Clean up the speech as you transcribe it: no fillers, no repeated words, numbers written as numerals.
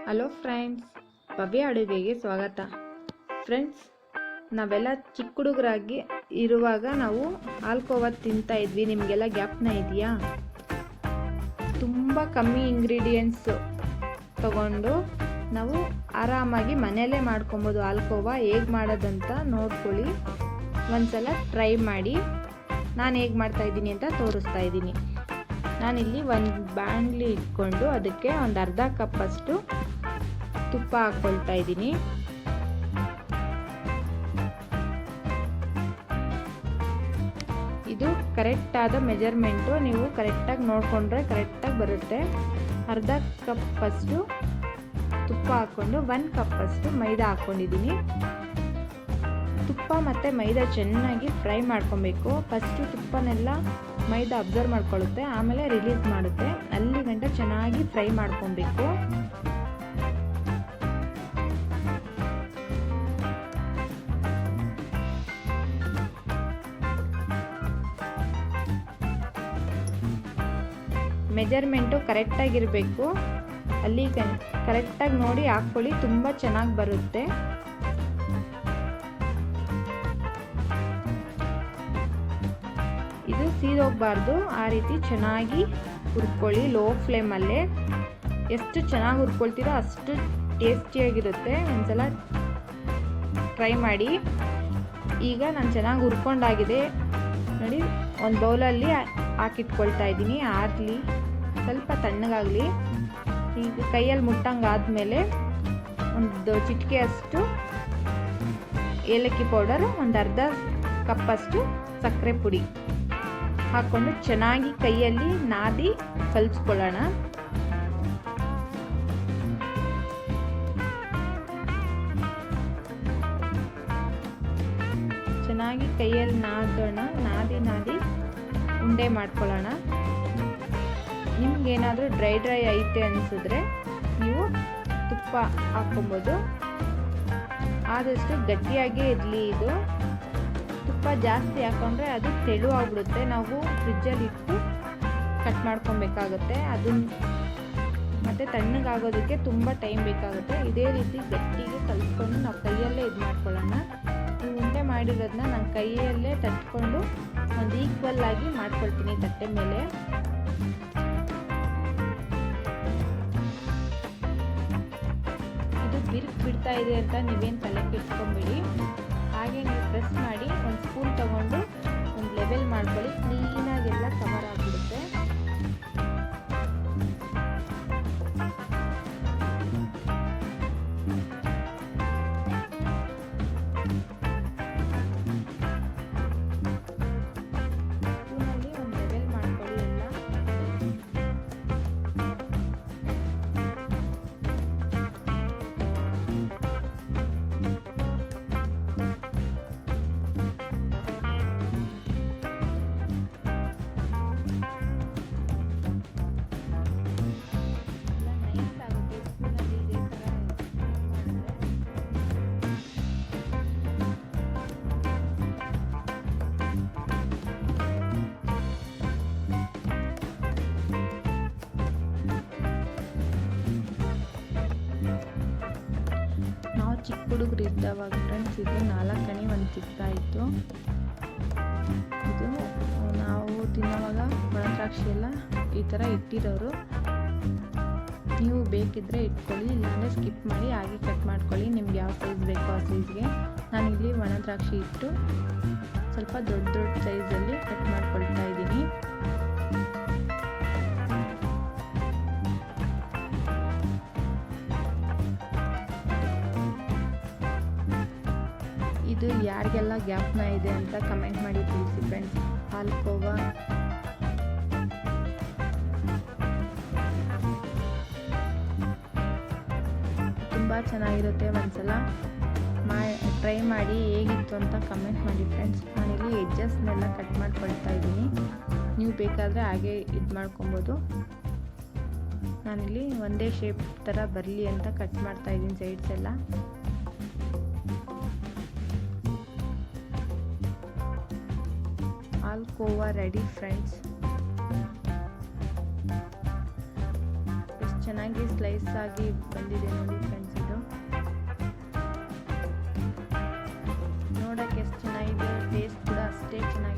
Hello friends, ಭವ್ಯ ಅಡುಗೆಗೆ ಸ್ವಾಗತ. Friends, ನಾವೆಲ್ಲ ಚಿಕ್ಕ ಹುಡುಗರಾಗಿ ಇರುವಾಗ ನಾವು ಹಾಲ್ಕೋವಾ ತಿಂತಾ ಇದ್ವಿ. ನಿಮಗೆಲ್ಲ ಜ್ಞಾಪನ ಇದೆಯಾ? ತುಂಬ ಕಮ್ಮಿ ಇಂಗ್ರೀಡಿಯೆಂಟ್ಸ್ ತಗೊಂಡು ನಾವು ಆರಾಮಾಗಿ ಮನೆಯಲ್ಲೇ ಮಾಡ್ಕೊಬೋದು. ಹಾಲ್ಕೋವಾ ಹೇಗೆ ಮಾಡೋದಂತ ನೋಡ್ಕೊಳ್ಳಿ, ಒಂದ್ಸಲ ಟ್ರೈ ಮಾಡಿ. ನಾನು ಹೇಗೆ ಮಾಡ್ತಾಯಿದ್ದೀನಿ ಅಂತ ತೋರಿಸ್ತಾ ಇದ್ದೀನಿ. ನಾನಿಲ್ಲಿ ಒಂದು ಬಾಣಲಿ ಇಟ್ಕೊಂಡು ಅದಕ್ಕೆ ಒಂದು ಅರ್ಧ ಕಪ್ಪಷ್ಟು ತುಪ್ಪ ಹಾಕ್ಕೊಳ್ತಾ ಇದ್ದೀನಿ. ಇದು ಕರೆಕ್ಟಾದ ಮೆಜರ್ಮೆಂಟು. ನೀವು ಕರೆಕ್ಟಾಗಿ ನೋಡಿಕೊಂಡ್ರೆ ಕರೆಕ್ಟಾಗಿ ಬರುತ್ತೆ. ಅರ್ಧ ಕಪ್ಪಷ್ಟು ತುಪ್ಪ ಹಾಕ್ಕೊಂಡು 1 ಕಪ್ಪಷ್ಟು ಮೈದಾ ಹಾಕ್ಕೊಂಡಿದ್ದೀನಿ. ತುಪ್ಪ ಮತ್ತು ಮೈದಾ ಚೆನ್ನಾಗಿ ಫ್ರೈ ಮಾಡ್ಕೊಬೇಕು. ಫಸ್ಟು ತುಪ್ಪನೆಲ್ಲ ಮೈದಾ ಅಬ್ಸರ್ವ್ ಮಾಡ್ಕೊಳ್ಳುತ್ತೆ, ಆಮೇಲೆ ರಿಲೀಸ್ ಮಾಡುತ್ತೆ. ಅಲ್ಲಿ ಗಂಟ ಚೆನ್ನಾಗಿ ಫ್ರೈ ಮಾಡ್ಕೊಬೇಕು. ಮೆಜರ್ಮೆಂಟು ಕರೆಕ್ಟಾಗಿರಬೇಕು. ಅಲ್ಲಿ ಕರೆಕ್ಟಾಗಿ ನೋಡಿ ಹಾಕ್ಕೊಳ್ಳಿ, ತುಂಬ ಚೆನ್ನಾಗಿ ಬರುತ್ತೆ. ಇದು ಸೀದೋಗಬಾರ್ದು, ಆ ರೀತಿ ಚೆನ್ನಾಗಿ ಹುರ್ಕೊಳ್ಳಿ ಲೋ ಫ್ಲೇಮಲ್ಲೇ. ಎಷ್ಟು ಚೆನ್ನಾಗಿ ಹುರ್ಕೊಳ್ತೀರೋ ಅಷ್ಟು ಟೇಸ್ಟಿಯಾಗಿರುತ್ತೆ. ಒಂದ್ಸಲ ಟ್ರೈ ಮಾಡಿ. ಈಗ ನಾನು ಚೆನ್ನಾಗಿ ಹುರ್ಕೊಂಡಾಗಿದೆ ನೋಡಿ. ಒಂದು ಬೌಲಲ್ಲಿ ಹಾಕಿಟ್ಕೊಳ್ತಾ ಇದ್ದೀನಿ. ಆರಲಿ ಸ್ವಲ್ಪ ತಣ್ಣಗಾಗಲಿ. ಈಗ ಕೈಯಲ್ಲಿ ಮುಟ್ಟಂಗಾದ್ಮೇಲೆ ಒಂದು ಚಿಟಿಕೆ ಅಷ್ಟು ಏಲಕ್ಕಿ ಪೌಡರ್, ಒಂದು ಅರ್ಧ ಕಪ್ಪಷ್ಟು ಸಕ್ಕರೆ ಪುಡಿ ಹಾಕ್ಕೊಂಡು ಚೆನ್ನಾಗಿ ಕೈಯಲ್ಲಿ ನಾದಿ ಕಲಿಸ್ಕೊಳ್ಳೋಣ. ಚೆನ್ನಾಗಿ ಕೈಯಲ್ಲಿ ನಾದಿ ಉಂಡೆ ಮಾಡ್ಕೊಳ್ಳೋಣ. ನಿಮ್ಗೇನಾದರೂ ಡ್ರೈ ಐತೆ ಅನಿಸಿದ್ರೆ ನೀವು ತುಪ್ಪ ಹಾಕ್ಕೊಬೋದು. ಆದಷ್ಟು ಗಟ್ಟಿಯಾಗೇ ಇರಲಿ. ಇದು ತುಪ್ಪ ಜಾಸ್ತಿ ಹಾಕ್ಕೊಂಡ್ರೆ ಅದು ತೆಳುವಾಗ್ಬಿಡುತ್ತೆ. ನಾವು ಫ್ರಿಜ್ಜಲ್ಲಿ ಇಟ್ಟು ಕಟ್ ಮಾಡ್ಕೊಬೇಕಾಗುತ್ತೆ. ಅದನ್ನು ಮತ್ತು ತಣ್ಣಗಾಗೋದಕ್ಕೆ ತುಂಬ ಟೈಮ್ ಬೇಕಾಗುತ್ತೆ. ಇದೇ ರೀತಿ ಗಟ್ಟಿಗೆ ಕಲಿಸ್ಕೊಂಡು ನಾವು ಕೈಯಲ್ಲೇ ಇದು ಮಾಡ್ಕೊಳ್ಳೋಣ. ಈ ಉಂಡೆ ಮಾಡಿರೋದನ್ನ ನಾನು ಕೈಯಲ್ಲೇ ತಟ್ಕೊಂಡು ಒಂದು ಈಕ್ವಲ್ ಆಗಿ ಮಾಡ್ಕೊಳ್ತೀನಿ ತಟ್ಟೆ ಮೇಲೆ. ಇದು ಬಿಡ್ತಾ ಇದೆ ಅಂತ ನೀವೇನು ತಲೆ ಕೆಡ್ಸ್ಕೊಂಬಿಡಿ. ಹಾಗೆ ನೀವು ಪ್ರೆಸ್ ಮಾಡಿ ಒಂದು ಸ್ಪೂನ್ ತಗೊಂಡು ಒಂದು ಲೆವೆಲ್ ಮಾಡ್ಕೊಳ್ಳಿ. ಕ್ಲೀನಾಗೆಲ್ಲ ಕವರ್ ಆಗಿಬಿಡುತ್ತೆ. ಸ್ಪೂನಲ್ಲಿ ಒಂದು ಲೆವೆಲ್ ಮಾಡ್ಕೊಳ್ಳಿ ಎಲ್ಲ. ಚಿಕ್ಕ ಹುಡುಗರು ಇದ್ದವಾಗ ಫ್ರೆಂಡ್ಸ್, ಇದು 4 ಕಣಿ ಒಂದು ಸಿಗ್ತಾಯಿತ್ತು. ಇದು ನಾವು ತಿನ್ನೋವಾಗ ಒಣದ್ರಾಕ್ಷಿ ಎಲ್ಲ ಈ ಥರ ಇಟ್ಟಿರೋರು. ನೀವು ಬೇಕಿದ್ದರೆ ಇಟ್ಕೊಳ್ಳಿ, ಇಲ್ಲಾಂದರೆ ಸ್ಕಿಪ್ ಮಾಡಿ ಹಾಗೆ ಕಟ್ ಮಾಡ್ಕೊಳ್ಳಿ. ನಿಮ್ಗೆ ಯಾವ ಸೈಜ್ ಬೇಕೋ ಆ ಸೈಜ್ಗೆ. ನಾನಿಲ್ಲಿ ಒಣದ್ರಾಕ್ಷಿ ಇಟ್ಟು ಸ್ವಲ್ಪ ದೊಡ್ಡ ಸೈಜಲ್ಲಿ ಕಟ್ ಮಾಡ್ಕೊಳ್ತಾ ಇದ್ದೀನಿ. ಇದು ಯಾರಿಗೆಲ್ಲ ಜ್ಞಾಪನ ಇದೆ ಅಂತ ಕಮೆಂಟ್ ಮಾಡಿ ತಿಳಿಸಿ ಫ್ರೆಂಡ್ಸ್. ಹಾಲ್ಕೋವಾ ತುಂಬ ಚೆನ್ನಾಗಿರುತ್ತೆ. ಒಂದ್ಸಲ ಟ್ರೈ ಮಾಡಿ ಹೇಗಿತ್ತು ಅಂತ ಕಮೆಂಟ್ ಮಾಡಿ ಫ್ರೆಂಡ್ಸ್. ನಾನಿಲ್ಲಿ ಎಡ್ಜಸ್ನೆಲ್ಲ ಕಟ್ ಮಾಡ್ಕೊಳ್ತಾ ಇದ್ದೀನಿ. ನೀವು ಬೇಕಾದರೆ ಹಾಗೆ ಇದು ಮಾಡ್ಕೊಬೋದು. ನಾನಿಲ್ಲಿ ಒಂದೇ ಶೇಪ್ ಥರ ಬರಲಿ ಅಂತ ಕಟ್ ಮಾಡ್ತಾ ಇದ್ದೀನಿ ಸೈಡ್ಸ್ ಎಲ್ಲ. ಹಾಲ್ಕೋವಾ ರೆಡಿ ಫ್ರೆಂಡ್ಸ್. ಎಷ್ಟು ಚೆನ್ನಾಗಿ ಸ್ಲೈಸ್ ಆಗಿ ಬಂದಿದೆ ನೋಡಿ ಫ್ರೆಂಡ್ಸ್. ಇದು ನೋಡೋಕ್ಕೆ ಎಷ್ಟು ಚೆನ್ನಾಗಿದೆ, ಟೇಸ್ಟ್ ಕೂಡ ಅಷ್ಟೇ ಚೆನ್ನಾಗಿದೆ.